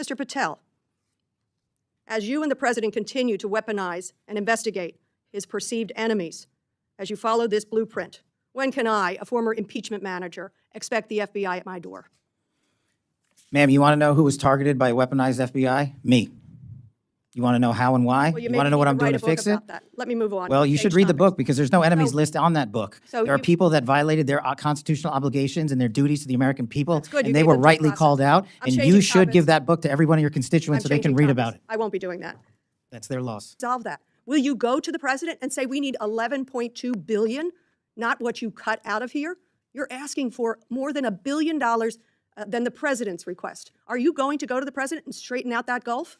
Mr. Patel, as you and the President continue to weaponize and investigate his perceived enemies, as you follow this blueprint, when can I, a former impeachment manager, expect the FBI at my door? Ma'am, you want to know who was targeted by a weaponized FBI? Me. You want to know how and why? Well, You want to know what I'm doing to fix it? That. Let me move on. Well, you should read the book because there's no enemies So- list on that book. so There are you- people that violated their constitutional obligations and their duties to the American people, That's good. You and they gave were them due rightly process. called out, I'm and changing you should topics. give that book to every one of your constituents so they can read about it. I won't be doing that. That's their loss. Solve that. Will you go to the President and say we need $11.2 billion, not what you cut out of here? You're asking for more than $1 billion than the President's request. Are you going to go to the President and straighten out that gulf?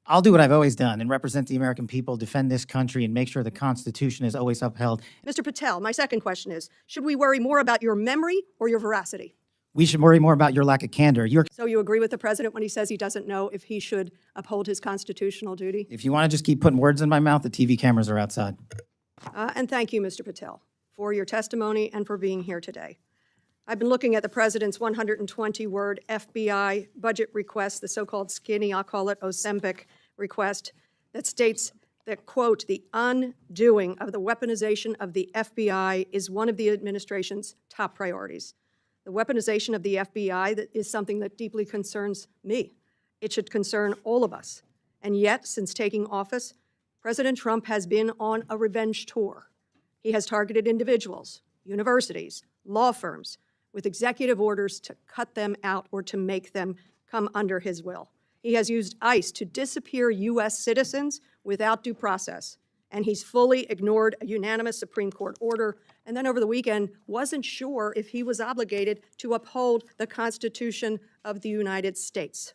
I'll do what I've always done and represent the American people, defend this country, and make sure the Constitution is always upheld. Mr. Patel, my second question is, should we worry more about your memory or your veracity? We should worry more about your lack of candor. So you agree with the President when he says he doesn't know if he should uphold his constitutional duty? If you want to just keep putting words in my mouth, the TV cameras are outside. And thank you, Mr. Patel, for your testimony and for being here today. I've been looking at the President's 120-word FBI budget request, the so-called skinny, I'll call it Ozempic request, that states that, quote, the undoing of the weaponization of the FBI is one of the administration's top priorities. The weaponization of the FBI is something that deeply concerns me. It should concern all of us. And yet, since taking office, President Trump has been on a revenge tour. He has targeted individuals, universities, law firms, with executive orders to cut them out or to make them come under his will. He has used ICE to disappear U.S. citizens without due process, and he's fully ignored a unanimous Supreme Court order, and then over the weekend wasn't sure if he was obligated to uphold the Constitution of the United States.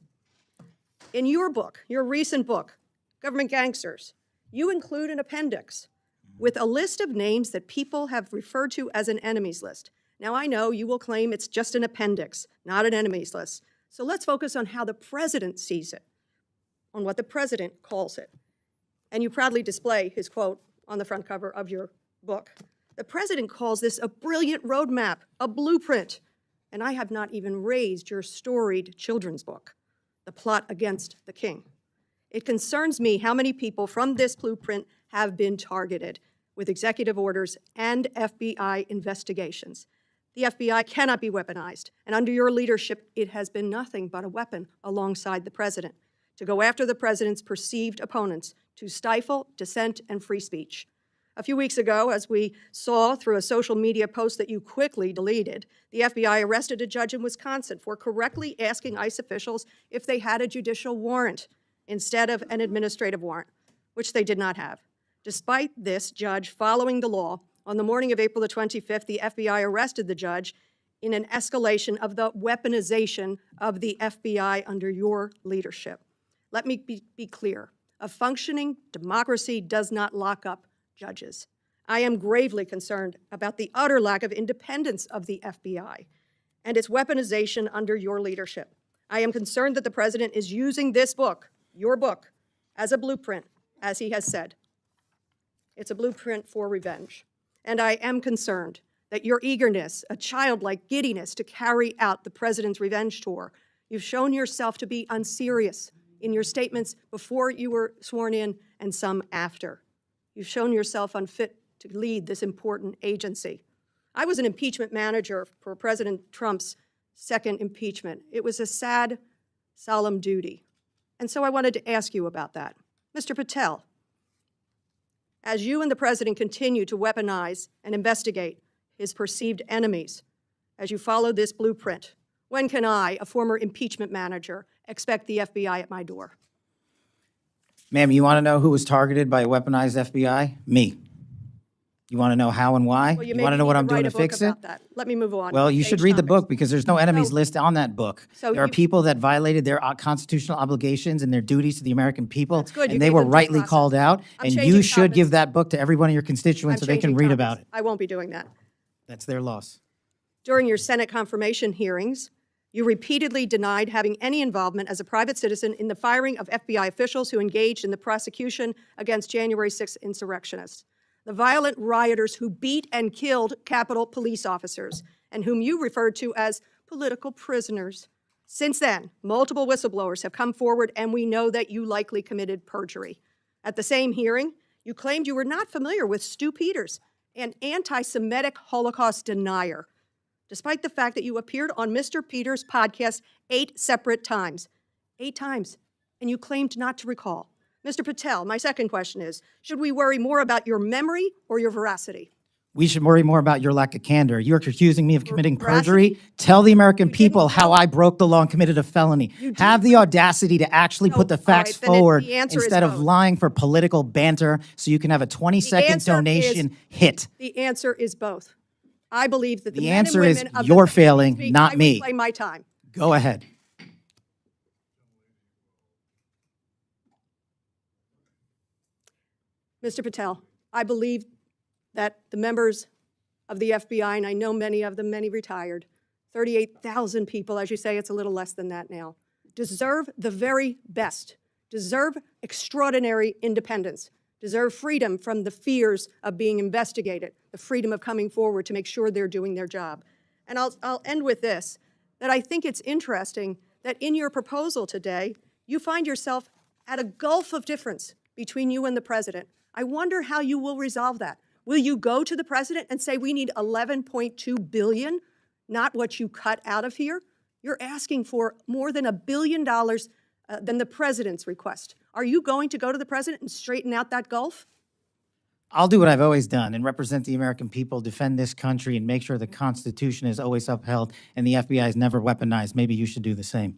In your book, your recent book, Government Gangsters, you include an appendix with a list of names that people have referred to as an enemies list. Now, I know you will claim it's just an appendix, not an enemies list. So let's focus on how the President sees it, on what the President calls it. And you proudly display his quote on the front cover of your book. The President calls this a brilliant roadmap, a blueprint. And I have not even raised your storied children's book, The Plot Against the King. It concerns me how many people from this blueprint have been targeted with executive orders and FBI investigations. The FBI cannot be weaponized, and under your leadership, it has been nothing but a weapon alongside the President to go after the President's perceived opponents, to stifle dissent and free speech. A few weeks ago, as we saw through a social media post that you quickly deleted, the FBI arrested a judge in Wisconsin for correctly asking ICE officials if they had a judicial warrant instead of an administrative warrant, which they did not have. Despite this judge following the law, on the morning of April the 25th, the FBI arrested the judge in an escalation of the weaponization of the FBI under your leadership. Let me be clear. A functioning democracy does not lock up judges. I am gravely concerned about the utter lack of independence of the FBI and its weaponization under your leadership. I am concerned that the President is using this book, your book, as a blueprint, as he has said. It's a blueprint for revenge. And I am concerned that your eagerness, a childlike giddiness to carry out the President's revenge tour, you've shown yourself to be unserious in your statements before you were sworn in and some after. You've shown yourself unfit to lead this important agency. I was an impeachment manager for President Trump's second impeachment. It was a sad, solemn duty. And so I wanted to ask you about that. Mr. Patel, as you and the President continue to weaponize and investigate his perceived enemies, as you follow this blueprint, when can I, a former impeachment manager, expect the FBI at my door? Ma'am, you want to know who was targeted by a weaponized FBI? Me. You want to know how and why? Well, you want to know what I'm doing to fix it? That. Let me move on. Well, you should read the book because there's no enemies So- list on that book. so There are you- people that violated their constitutional obligations and their duties to the American people, That's good. You and they gave were them due rightly process. called out, I'm and changing you should topics. give that book to every one of your constituents so they can read about it. I won't be doing that. That's their loss. During your Senate confirmation hearings, you repeatedly denied having any involvement as a private citizen in the firing of FBI officials who engaged in the prosecution against January 6th insurrectionists, the violent rioters who beat and killed Capitol police officers, and whom you referred to as political prisoners. Since then, multiple whistleblowers have come forward, and we know that you likely committed perjury. At the same hearing, you claimed you were not familiar with Stu Peters, an anti-Semitic Holocaust denier, despite the fact that you appeared on Mr. Peters' podcast 8 separate times. 8 times, and you claimed not to recall. Mr. Patel, my second question is, should we worry more about your memory or your veracity? We should worry more about your lack of candor. You're accusing me of committing Veracity? perjury. Tell the American You didn't people how know- I broke the law and committed a felony. You did, Have the audacity to actually put the all right, facts then the forward answer is instead of both. lying for political banter so you can have a 20-second answer donation hit. The answer is both. I believe that the The men and answer is women of you're the failing, not I would me. play my time. Go ahead. Mr. Patel, I believe that the members of the FBI, and I know many of them, many retired, 38,000 people, as you say, it's a little less than that now, deserve the very best, deserve extraordinary independence, deserve freedom from the fears of being investigated, the freedom of coming forward to make sure they're doing their job. And I'll end with this, that I think it's interesting that in your proposal today, you find yourself at a gulf of difference between you and the president. I wonder how you will resolve that. Will you go to the president and say, we need $11.2 billion, not what you cut out of here? You're asking for more than $1 billion than the president's request. Are you going to go to the president and straighten out that gulf? I'll do what I've always done and represent the American people, defend this country, and make sure the Constitution is always upheld and the FBI is never weaponized. Maybe you should do the same.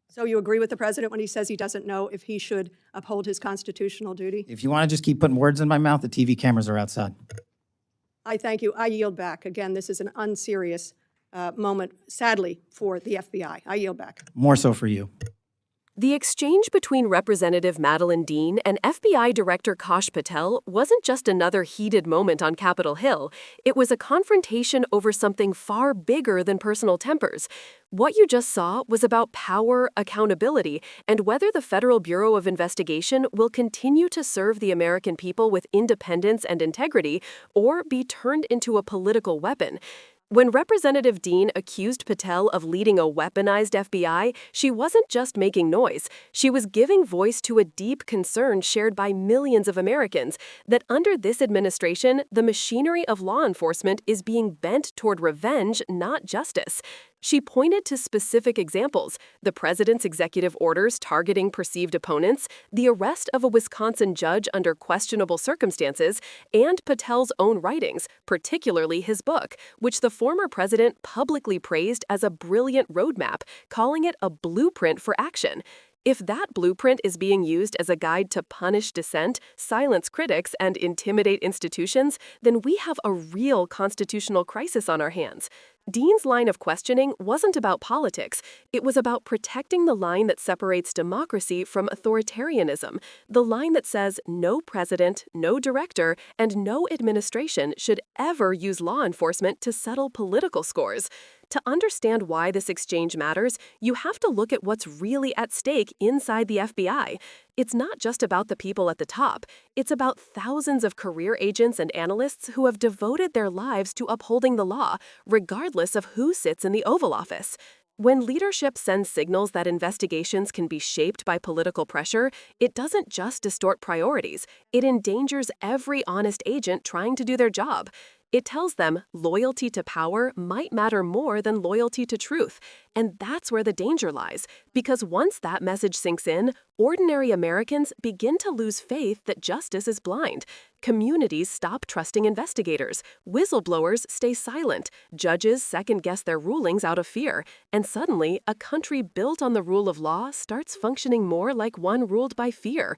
So you agree with the president when he says he doesn't know if he should uphold his constitutional duty? If you want to just keep putting words in my mouth, the TV cameras are outside. I thank you. I yield back. Again, this is an unserious moment, sadly, for the FBI. I yield back. More so for you. The exchange between Representative Madeleine Dean and FBI Director Kash Patel wasn't just another heated moment on Capitol Hill. It was a confrontation over something far bigger than personal tempers. What you just saw was about power, accountability, and whether the Federal Bureau of Investigation will continue to serve the American people with independence and integrity or be turned into a political weapon. When Representative Dean accused Patel of leading a weaponized FBI, she wasn't just making noise. She was giving voice to a deep concern shared by millions of Americans that under this administration, the machinery of law enforcement is being bent toward revenge, not justice. She pointed to specific examples: the president's executive orders targeting perceived opponents, the arrest of a Wisconsin judge under questionable circumstances, and Patel's own writings, particularly his book, which the former president publicly praised as a brilliant roadmap, calling it a blueprint for action. If that blueprint is being used as a guide to punish dissent, silence critics, and intimidate institutions, then we have a real constitutional crisis on our hands. Dean's line of questioning wasn't about politics. It was about protecting the line that separates democracy from authoritarianism, the line that says no president, no director, and no administration should ever use law enforcement to settle political scores. To understand why this exchange matters, you have to look at what's really at stake inside the FBI. It's not just about the people at the top. It's about thousands of career agents and analysts who have devoted their lives to upholding the law, regardless of who sits in the Oval Office. When leadership sends signals that investigations can be shaped by political pressure, it doesn't just distort priorities. It endangers every honest agent trying to do their job. It tells them loyalty to power might matter more than loyalty to truth. And that's where the danger lies, because once that message sinks in, ordinary Americans begin to lose faith that justice is blind. Communities stop trusting investigators. Whistleblowers stay silent. Judges second-guess their rulings out of fear. And suddenly, a country built on the rule of law starts functioning more like one ruled by fear.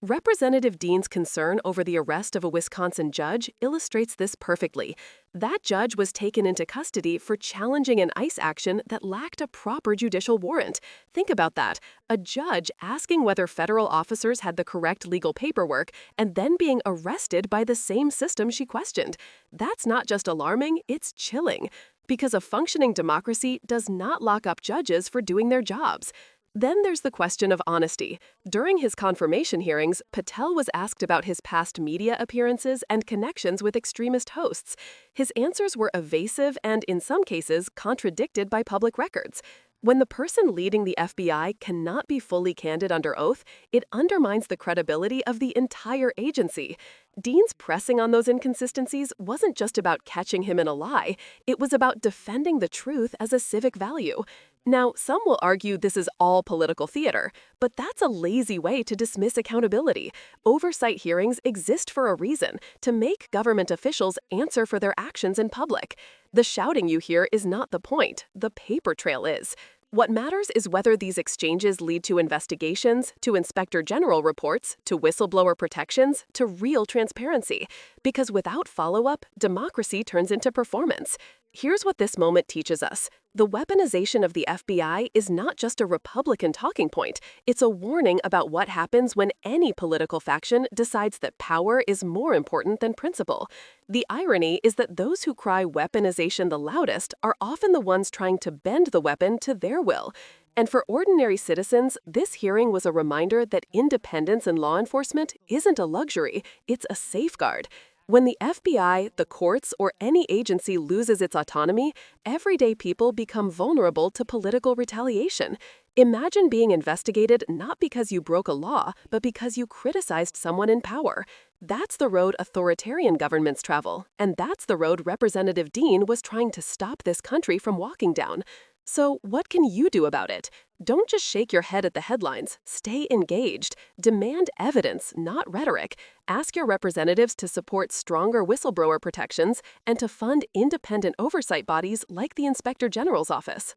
Representative Dean's concern over the arrest of a Wisconsin judge illustrates this perfectly. That judge was taken into custody for challenging an ICE action that lacked a proper judicial warrant. Think about that. A judge asking whether federal officers had the correct legal paperwork and then being arrested by the same system she questioned. That's not just alarming, it's chilling. Because a functioning democracy does not lock up judges for doing their jobs. Then there's the question of honesty. During his confirmation hearings, Patel was asked about his past media appearances and connections with extremist hosts. His answers were evasive and, in some cases, contradicted by public records. When the person leading the FBI cannot be fully candid under oath, it undermines the credibility of the entire agency. Dean's pressing on those inconsistencies wasn't just about catching him in a lie, it was about defending the truth as a civic value. Now, some will argue this is all political theater, but that's a lazy way to dismiss accountability. Oversight hearings exist for a reason, to make government officials answer for their actions in public. The shouting you hear is not the point, the paper trail is. What matters is whether these exchanges lead to investigations, to Inspector General reports, to whistleblower protections, to real transparency. Because without follow-up, democracy turns into performance. Here's what this moment teaches us. The weaponization of the FBI is not just a Republican talking point. It's a warning about what happens when any political faction decides that power is more important than principle. The irony is that those who cry weaponization the loudest are often the ones trying to bend the weapon to their will. And for ordinary citizens, this hearing was a reminder that independence in law enforcement isn't a luxury, it's a safeguard. When the FBI, the courts, or any agency loses its autonomy, everyday people become vulnerable to political retaliation. Imagine being investigated not because you broke a law, but because you criticized someone in power. That's the road authoritarian governments travel, and that's the road Representative Dean was trying to stop this country from walking down. So what can you do about it? Don't just shake your head at the headlines. Stay engaged. Demand evidence, not rhetoric. Ask your representatives to support stronger whistleblower protections and to fund independent oversight bodies like the Inspector General's office.